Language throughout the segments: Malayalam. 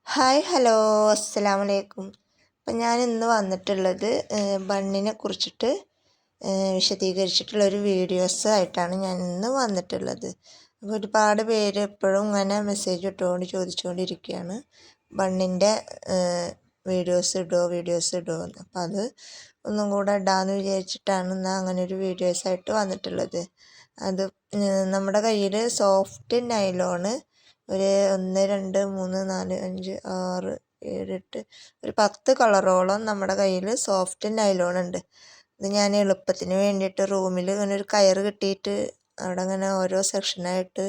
ഹായ് ഹലോ അസ്സലാമലൈക്കും. അപ്പം ഞാൻ ഇന്ന് വന്നിട്ടുള്ളത് ബണ്ണിനെ കുറിച്ചിട്ട് വിശദീകരിച്ചിട്ടുള്ളൊരു വീഡിയോസ് ആയിട്ടാണ് ഞാൻ ഇന്ന് വന്നിട്ടുള്ളത്. അപ്പോൾ ഒരുപാട് പേര് എപ്പോഴും ഇങ്ങനെ മെസ്സേജ് ചോദിച്ചുകൊണ്ടിരിക്കുകയാണ്, ബണ്ണിൻ്റെ വീഡിയോസ് ഇടുമോ എന്ന്. അപ്പം അത് ഒന്നും കൂടെ ഇടാമെന്ന് വിചാരിച്ചിട്ടാണ് ഇന്ന് അങ്ങനെ ഒരു വീഡിയോസായിട്ട് വന്നിട്ടുള്ളത്. അത് നമ്മുടെ കയ്യിൽ സോഫ്റ്റ് നൈലോണ് ഒരു 1 2 3 4 5 6 7 8 ഒരു 10 കളറോളം നമ്മുടെ കയ്യിൽ സോഫ്റ്റ് നൈലോൺ ഉണ്ട്. ഇത് ഞാൻ എളുപ്പത്തിന് വേണ്ടിയിട്ട് റൂമിൽ ഇങ്ങനെ ഒരു കയറ് കെട്ടിയിട്ട് അവിടെ ഇങ്ങനെ ഓരോ സെക്ഷനായിട്ട്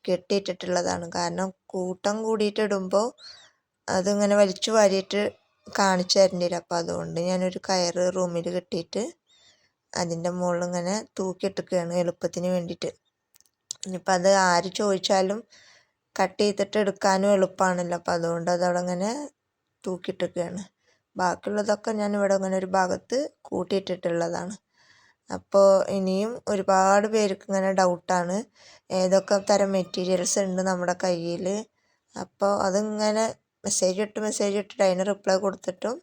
കെട്ടിയിട്ടിട്ടുള്ളതാണ്. കാരണം കൂട്ടം കൂടിയിട്ട് ഇടുമ്പോൾ അതിങ്ങനെ വലിച്ചു വാരിയിട്ട് കാണിച്ചു തരേണ്ടി വരും. അപ്പോൾ അതുകൊണ്ട് ഞാനൊരു കയറ് റൂമിൽ കെട്ടിയിട്ട് അതിൻ്റെ മുകളിൽ ഇങ്ങനെ തൂക്കിയിട്ടിക്കുകയാണ് എളുപ്പത്തിന് വേണ്ടിയിട്ട്. ഇനിയിപ്പോൾ അത് ആര് ചോദിച്ചാലും കട്ട് ചെയ്തിട്ട് എടുക്കാനും എളുപ്പമാണല്ലോ. അപ്പോൾ അതുകൊണ്ട് അതവിടെ ഇങ്ങനെ തൂക്കിയിട്ടിരിക്കുകയാണ്. ബാക്കിയുള്ളതൊക്കെ ഞാൻ ഇവിടെ ഇങ്ങനെ ഒരു ഭാഗത്ത് കൂട്ടിയിട്ടിട്ടുള്ളതാണ്. അപ്പോൾ ഇനിയും ഒരുപാട് പേർക്ക് ഇങ്ങനെ ഡൗട്ടാണ് ഏതൊക്കെ തരം മെറ്റീരിയൽസ് ഉണ്ട് നമ്മുടെ കയ്യിൽ. അപ്പോൾ അതിങ്ങനെ മെസ്സേജ് ഇട്ടിട്ട് അതിന് റിപ്ലൈ കൊടുത്തിട്ടും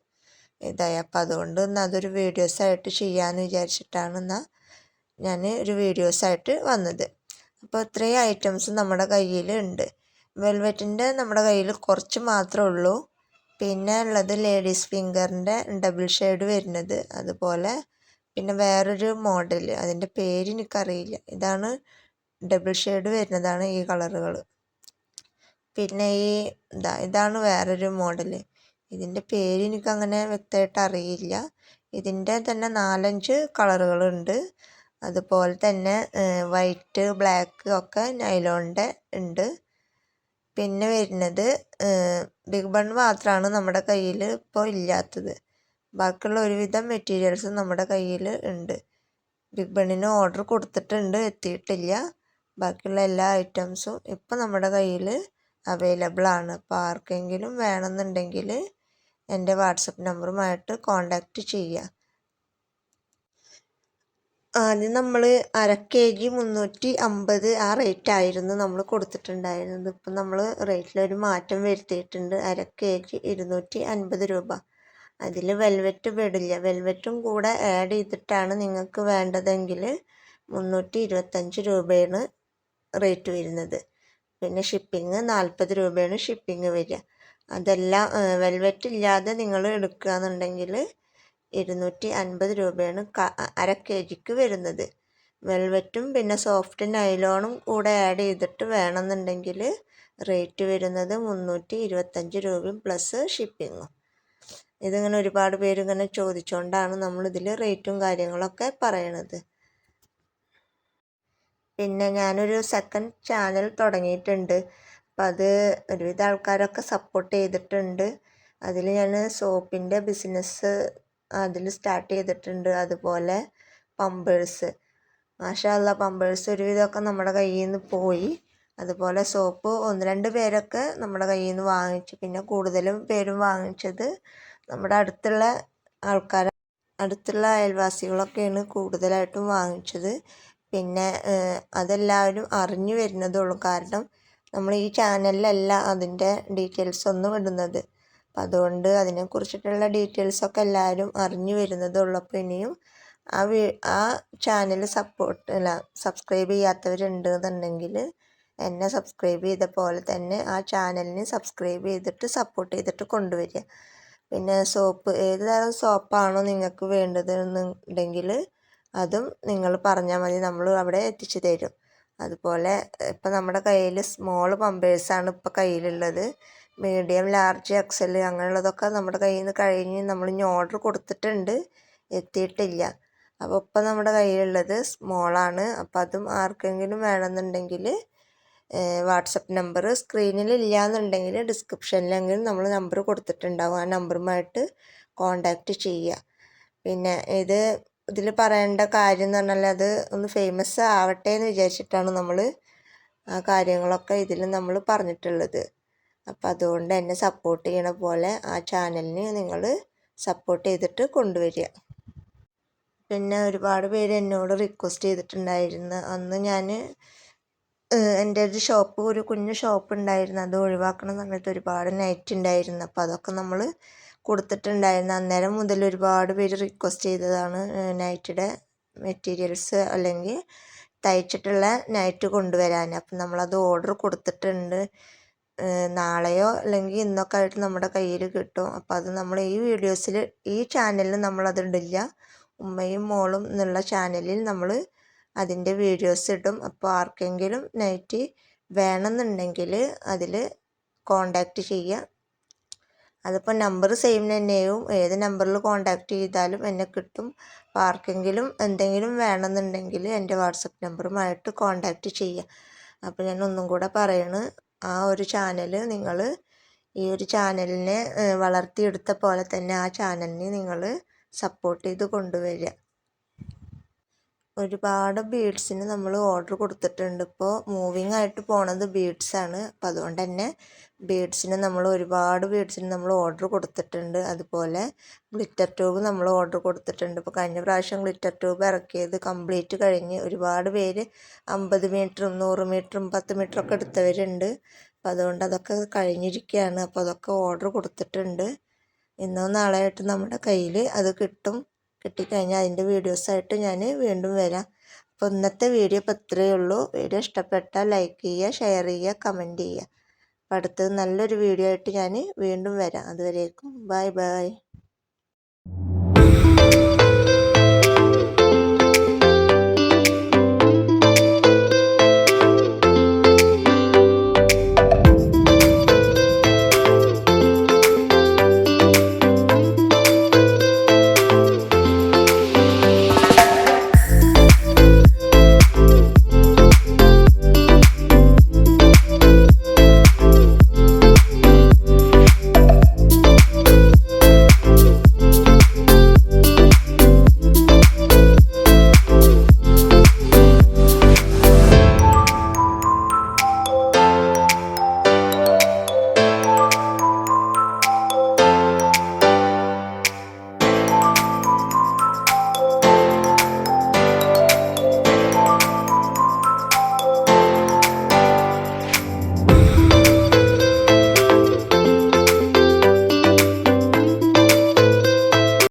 ഇതായി. അപ്പോൾ അതുകൊണ്ട് അതൊരു വീഡിയോസായിട്ട് ചെയ്യാമെന്ന് വിചാരിച്ചിട്ടാണ് എന്നാൽ ഞാൻ ഒരു വീഡിയോസായിട്ട് വന്നത്. അപ്പോൾ ഇത്രയും ഐറ്റംസ് നമ്മുടെ കയ്യിൽ ഉണ്ട്. വെൽവെറ്റിൻ്റെ നമ്മുടെ കയ്യിൽ കുറച്ച് മാത്രമേ ഉള്ളൂ. പിന്നെ ഉള്ളത് ലേഡീസ് ഫിംഗറിൻ്റെ ഡബിൾ ഷെയ്ഡ് വരുന്നത്, അതുപോലെ പിന്നെ വേറൊരു മോഡൽ, അതിൻ്റെ പേര് എനിക്കറിയില്ല. ഇതാണ് ഡബിൾ ഷെയ്ഡ് വരുന്നതാണ് ഈ കളറുകൾ. പിന്നെ ഇതാണ് വേറൊരു മോഡൽ, ഇതിൻ്റെ പേര് എനിക്കങ്ങനെ വ്യക്തമായിട്ട് അറിയില്ല. ഇതിൻ്റെ തന്നെ 4-5 കളറുകളുണ്ട്. അതുപോലെ തന്നെ വൈറ്റ് ബ്ലാക്ക് ഒക്കെ നൈലോണിൻ്റെ ഉണ്ട്. പിന്നെ വരുന്നത് ബിഗ് ബൺ മാത്രമാണ് നമ്മുടെ കയ്യിൽ ഇപ്പോൾ ഇല്ലാത്തത്. ബാക്കിയുള്ള ഒരുവിധം മെറ്റീരിയൽസ് നമ്മുടെ കയ്യിൽ ഉണ്ട്. ബിഗ് ബണ്ണിന് ഓർഡർ കൊടുത്തിട്ടുണ്ട്, എത്തിയിട്ടില്ല. ബാക്കിയുള്ള എല്ലാ ഐറ്റംസും ഇപ്പോൾ നമ്മുടെ കയ്യിൽ അവൈലബിൾ ആണ്. അപ്പോൾ ആർക്കെങ്കിലും വേണമെന്നുണ്ടെങ്കിൽ എൻ്റെ വാട്സപ്പ് നമ്പറുമായിട്ട് കോണ്ടാക്റ്റ് ചെയ്യുക. ആദ്യം നമ്മൾ 1/2 kg 350 ആ റേറ്റ് ആയിരുന്നു നമ്മൾ കൊടുത്തിട്ടുണ്ടായിരുന്നത്. ഇപ്പം നമ്മൾ റേറ്റിലൊരു മാറ്റം വരുത്തിയിട്ടുണ്ട്. 1/2 kg 250 രൂപ. അതിൽ വെൽവെറ്റ് പെടില്ല. വെൽവെറ്റും കൂടെ ആഡ് ചെയ്തിട്ടാണ് നിങ്ങൾക്ക് വേണ്ടതെങ്കിൽ 325 രൂപയാണ് റേറ്റ് വരുന്നത്. പിന്നെ ഷിപ്പിംഗ് 40 രൂപയാണ് ഷിപ്പിംഗ് വരിക. അതെല്ലാം വെൽവെറ്റ് ഇല്ലാതെ നിങ്ങൾ എടുക്കുകയെന്നുണ്ടെങ്കിൽ 250 രൂപയാണ് 1/2 kgക്ക് വരുന്നത്. വെൽവെറ്റും പിന്നെ സോഫ്റ്റ് നൈലോണും കൂടെ ആഡ് ചെയ്തിട്ട് വേണമെന്നുണ്ടെങ്കിൽ റേറ്റ് വരുന്നത് 325 രൂപയും പ്ലസ് ഷിപ്പിങ്ങും. ഇതിങ്ങനെ ഒരുപാട് പേര് ഇങ്ങനെ ചോദിച്ചുകൊണ്ടാണ് നമ്മളിതിൽ റേറ്റും കാര്യങ്ങളൊക്കെ പറയണത്. പിന്നെ ഞാനൊരു സെക്കൻഡ് ചാനൽ തുടങ്ങിയിട്ടുണ്ട്. അപ്പം അത് ഒരുവിധ ആൾക്കാരൊക്കെ സപ്പോർട്ട് ചെയ്തിട്ടുണ്ട്. അതിൽ ഞാൻ സോപ്പിൻ്റെ ബിസിനസ് അതിൽ സ്റ്റാർട്ട് ചെയ്തിട്ടുണ്ട്. അതുപോലെ പമ്പേഴ്സ്, മാഷാ അല്ലാ, പമ്പേഴ്സ് ഒരുവിധമൊക്കെ നമ്മുടെ കയ്യിൽ നിന്ന് പോയി. അതുപോലെ സോപ്പ് 1-2 പേരൊക്കെ നമ്മുടെ കയ്യിൽ നിന്ന് വാങ്ങിച്ചു. പിന്നെ കൂടുതലും പേരും വാങ്ങിച്ചത് നമ്മുടെ അടുത്തുള്ള അടുത്തുള്ള അയൽവാസികളൊക്കെയാണ് കൂടുതലായിട്ടും വാങ്ങിച്ചത്. പിന്നെ അതെല്ലാവരും അറിഞ്ഞു വരുന്നതുള്ളൂ. കാരണം നമ്മൾ ഈ ചാനലിലല്ല അതിൻ്റെ ഡീറ്റെയിൽസ് ഒന്നും ഇടുന്നത്. അപ്പം അതുകൊണ്ട് അതിനെക്കുറിച്ചിട്ടുള്ള ഡീറ്റെയിൽസൊക്കെ എല്ലാവരും അറിഞ്ഞു വരുന്നതുള്ളൂ. അപ്പോൾ ഇനിയും ആ ചാനൽ സബ്സ്ക്രൈബ് ചെയ്യാത്തവരുണ്ടെന്നുണ്ടെങ്കിൽ എന്നെ സബ്സ്ക്രൈബ് ചെയ്ത പോലെ തന്നെ ആ ചാനലിന് സബ്സ്ക്രൈബ് ചെയ്തിട്ട് സപ്പോർട്ട് ചെയ്തിട്ട് കൊണ്ടുവരിക. പിന്നെ സോപ്പ്, ഏത് തരം സോപ്പാണോ നിങ്ങൾക്ക് വേണ്ടതെന്നുണ്ടെങ്കിൽ അതും നിങ്ങൾ പറഞ്ഞാൽ മതി, നമ്മൾ അവിടെ എത്തിച്ചു തരും. അതുപോലെ ഇപ്പം നമ്മുടെ കയ്യിൽ സ്മോൾ പമ്പേഴ്സാണ് ഇപ്പോൾ കയ്യിലുള്ളത്. മീഡിയം, ലാർജ്, എക്സൽ അങ്ങനെയുള്ളതൊക്കെ നമ്മുടെ കയ്യിൽ നിന്ന് കഴിഞ്ഞ് നമ്മളിനി ഓർഡർ കൊടുത്തിട്ടുണ്ട്, എത്തിയിട്ടില്ല. അപ്പോൾ ഇപ്പം നമ്മുടെ കയ്യിലുള്ളത് സ്മോളാണ്. അപ്പോൾ അതും ആർക്കെങ്കിലും വേണമെന്നുണ്ടെങ്കിൽ വാട്സപ്പ് നമ്പർ സ്ക്രീനിൽ ഇല്ല എന്നുണ്ടെങ്കിൽ ഡിസ്ക്രിപ്ഷനിലെങ്കിലും നമ്മൾ നമ്പർ കൊടുത്തിട്ടുണ്ടാവും. ആ നമ്പറുമായിട്ട് കോണ്ടാക്റ്റ് ചെയ്യുക. പിന്നെ ഇതിൽ പറയേണ്ട കാര്യം എന്ന് പറഞ്ഞാൽ അത് ഒന്ന് ഫേമസ് ആവട്ടെ എന്ന് വിചാരിച്ചിട്ടാണ് നമ്മൾ ആ കാര്യങ്ങളൊക്കെ ഇതിൽ നമ്മൾ പറഞ്ഞിട്ടുള്ളത്. അപ്പോൾ അതുകൊണ്ട് എന്നെ സപ്പോർട്ട് ചെയ്യണ പോലെ ആ ചാനലിന് നിങ്ങൾ സപ്പോർട്ട് ചെയ്തിട്ട് കൊണ്ടുവരിക. പിന്നെ ഒരുപാട് പേര് എന്നോട് റിക്വസ്റ്റ് ചെയ്തിട്ടുണ്ടായിരുന്നു. അന്ന് ഞാൻ എൻ്റെ ഒരു ഷോപ്പ്, ഒരു കുഞ്ഞു ഷോപ്പ് ഉണ്ടായിരുന്നു. അത് ഒഴിവാക്കുന്ന സമയത്ത് ഒരുപാട് നൈറ്റ് ഉണ്ടായിരുന്നു. അപ്പോൾ അതൊക്കെ നമ്മൾ കൊടുത്തിട്ടുണ്ടായിരുന്നു. അന്നേരം മുതൽ ഒരുപാട് പേര് റിക്വസ്റ്റ് ചെയ്തതാണ് നൈറ്റിയുടെ മെറ്റീരിയൽസ് അല്ലെങ്കിൽ തയ്ച്ചിട്ടുള്ള നൈറ്റ് കൊണ്ടുവരാൻ. അപ്പം നമ്മളത് ഓർഡർ കൊടുത്തിട്ടുണ്ട്. നാളെയോ അല്ലെങ്കിൽ ഇന്നൊക്കെ ആയിട്ട് നമ്മുടെ കയ്യിൽ കിട്ടും. അപ്പം അത് നമ്മൾ ഈ വീഡിയോസിൽ, ഈ ചാനലിൽ നമ്മളത് ഇടില്ല. ഉമ്മയും മോളും എന്നുള്ള ചാനലിൽ നമ്മൾ അതിൻ്റെ വീഡിയോസ് ഇടും. അപ്പോൾ ആർക്കെങ്കിലും നൈറ്റി വേണമെന്നുണ്ടെങ്കിൽ അതിൽ കോണ്ടാക്റ്റ് ചെയ്യുക. അതിപ്പോൾ നമ്പർ സെയിം തന്നെയും, ഏത് നമ്പറിൽ കോണ്ടാക്റ്റ് ചെയ്താലും എന്നെ കിട്ടും. അപ്പോൾ ആർക്കെങ്കിലും എന്തെങ്കിലും വേണമെന്നുണ്ടെങ്കിൽ എൻ്റെ വാട്സപ്പ് നമ്പറുമായിട്ട് കോണ്ടാക്റ്റ് ചെയ്യുക. അപ്പോൾ ഞാൻ ഒന്നും കൂടെ പറയണ്, ആ ഒരു ചാനൽ നിങ്ങൾ ഈ ഒരു ചാനലിനെ വളർത്തിയെടുത്ത പോലെ തന്നെ ആ ചാനലിനെ നിങ്ങൾ സപ്പോർട്ട് ചെയ്ത് കൊണ്ടുവരിക. ഒരുപാട് ബീഡ്സിന് നമ്മൾ ഓർഡർ കൊടുത്തിട്ടുണ്ട്. ഇപ്പോൾ മൂവിങ് ആയിട്ട് പോണത് ബീഡ്സാണ്. അപ്പോൾ അതുകൊണ്ട് തന്നെ ഒരുപാട് ബീഡ്സിന് നമ്മൾ ഓർഡർ കൊടുത്തിട്ടുണ്ട്. അതുപോലെ ഗ്ലിറ്റർ ട്യൂബ് നമ്മൾ ഓർഡർ കൊടുത്തിട്ടുണ്ട്. ഇപ്പോൾ കഴിഞ്ഞ പ്രാവശ്യം ഗ്ലിറ്റർ ട്യൂബ് ഇറക്കിയത് കംപ്ലീറ്റ് കഴിഞ്ഞ് ഒരുപാട് പേര് 50 മീറ്ററും 100 മീറ്ററും 10 മീറ്ററൊക്കെ എടുത്തവരുണ്ട്. അപ്പോൾ അതുകൊണ്ട് അതൊക്കെ കഴിഞ്ഞിരിക്കുകയാണ്. അപ്പോൾ അതൊക്കെ ഓർഡർ കൊടുത്തിട്ടുണ്ട്. ഇന്നോ നാളെ ആയിട്ട് നമ്മുടെ കയ്യിൽ അത് കിട്ടും. കിട്ടിക്കഴിഞ്ഞാൽ അതിൻ്റെ വീഡിയോസായിട്ട് ഞാൻ വീണ്ടും വരാം. അപ്പോൾ ഇന്നത്തെ വീഡിയോ ഇപ്പോൾ ഇത്രയേ ഉള്ളൂ. വീഡിയോ ഇഷ്ടപ്പെട്ടാൽ ലൈക്ക് ചെയ്യുക, ഷെയർ ചെയ്യുക, കമൻറ്റ് ചെയ്യുക. അപ്പോൾ അടുത്തത് നല്ലൊരു വീഡിയോ ആയിട്ട് ഞാൻ വീണ്ടും വരാം. അതുവരേക്കും ബൈ ബൈ.